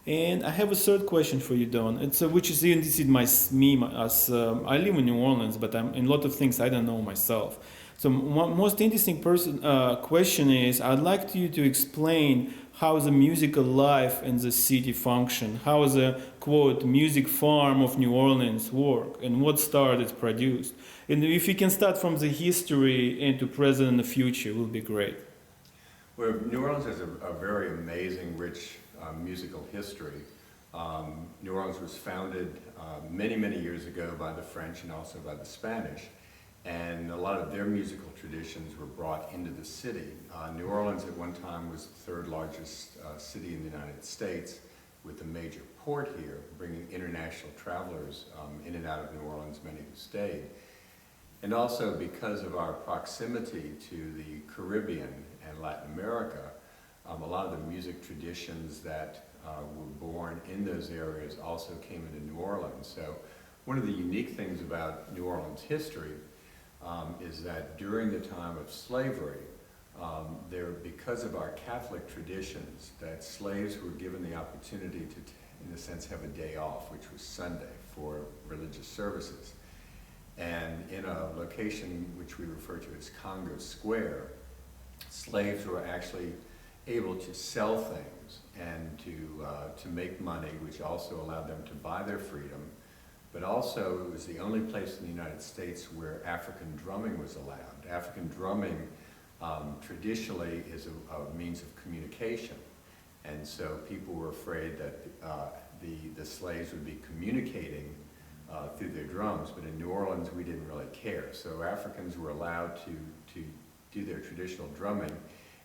And I have a third question for you, Don. It's which is this is me as I live in New Orleans, but I'm in a lot of things I don't know myself. So most interesting question is I'd like you to explain how the musical life in the city function, how the quote music farm of New Orleans work, and what start it's produced. And if you can start from the history into present and the future, it will be great. Well, New Orleans has a very amazing, rich musical history. New Orleans was founded many, many years ago by the French and also by the Spanish. And a lot of their musical traditions were brought into the city. New Orleans at one time was the third largest city in the United States, with a major port here, bringing international travelers in and out of New Orleans, many who stayed. And also because of our proximity to the Caribbean and Latin America, a lot of the music traditions that were born in those areas also came into New Orleans. So one of the unique things about New Orleans history is that during the time of slavery, because of our Catholic traditions, that slaves were given the opportunity to, in a sense, have a day off, which was Sunday, for religious services. And in a location which we refer to as Congo Square, slaves were actually able to sell things and to make money, which also allowed them to buy their freedom. But also, it was the only place in the United States where African drumming was allowed. African drumming traditionally is a means of communication. And so people were afraid that the slaves would be communicating through their drums, but in New Orleans we didn't really care. So Africans were allowed to do their traditional drumming,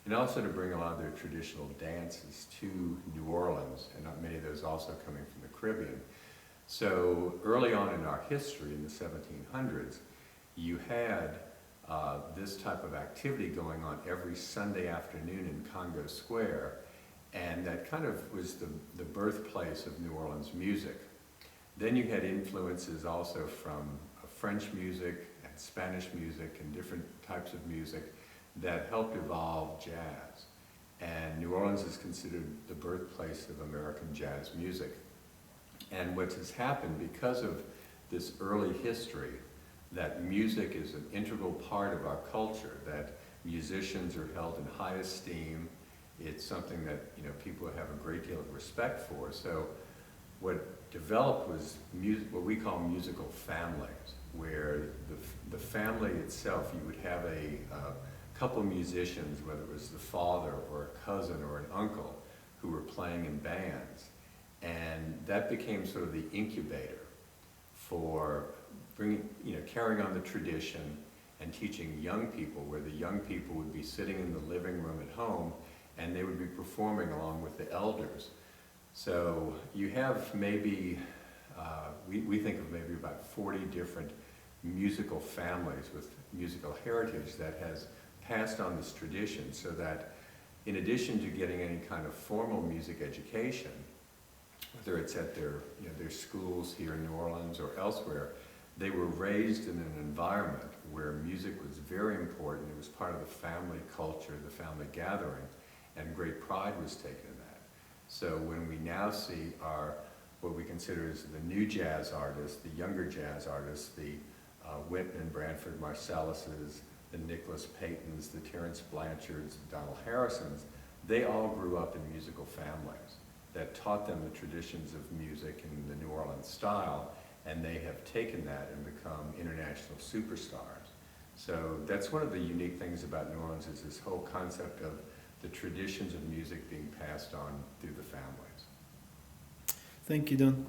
and also to bring a lot of their traditional dances to New Orleans, and many of those also coming from the Caribbean. So early on in our history, in the 1700s, you had this type of activity going on every Sunday afternoon in Congo Square, and that kind of was the birthplace of New Orleans music. Then you had influences also from French music and Spanish music and different types of music that helped evolve jazz. And New Orleans is considered the birthplace of American jazz music. And what has happened because of this early history, that music is an integral part of our culture, that musicians are held in high esteem. It's something that people have a great deal of respect for. So what developed was what we call musical families, where the family itself, you would have a couple musicians, whether it was the father or a cousin or an uncle, who were playing in bands. And that became sort of the incubator for carrying on the tradition and teaching young people, where the young people would be sitting in the living room at home and they would be performing along with the elders. So you have maybe, we think of maybe about 40 different musical families with musical heritage that has passed on this tradition, so that in addition to getting any kind of formal music education, whether it's at their schools here in New Orleans or elsewhere, they were raised in an environment where music was very important. It was part of the family culture, the family gathering, and great pride was taken in that. So when we now see what we consider as the new jazz artists, the younger jazz artists, the Wynton and Branford Marsalises, the Nicholas Paytons, the Terence Blanchards, the Donald Harrisons, they all grew up in musical families that taught them the traditions of music in the New Orleans style, and they have taken that and become international superstars. So that's one of the unique things about New Orleans, is this whole concept of the traditions of music being passed on through the families. Thank you, Don.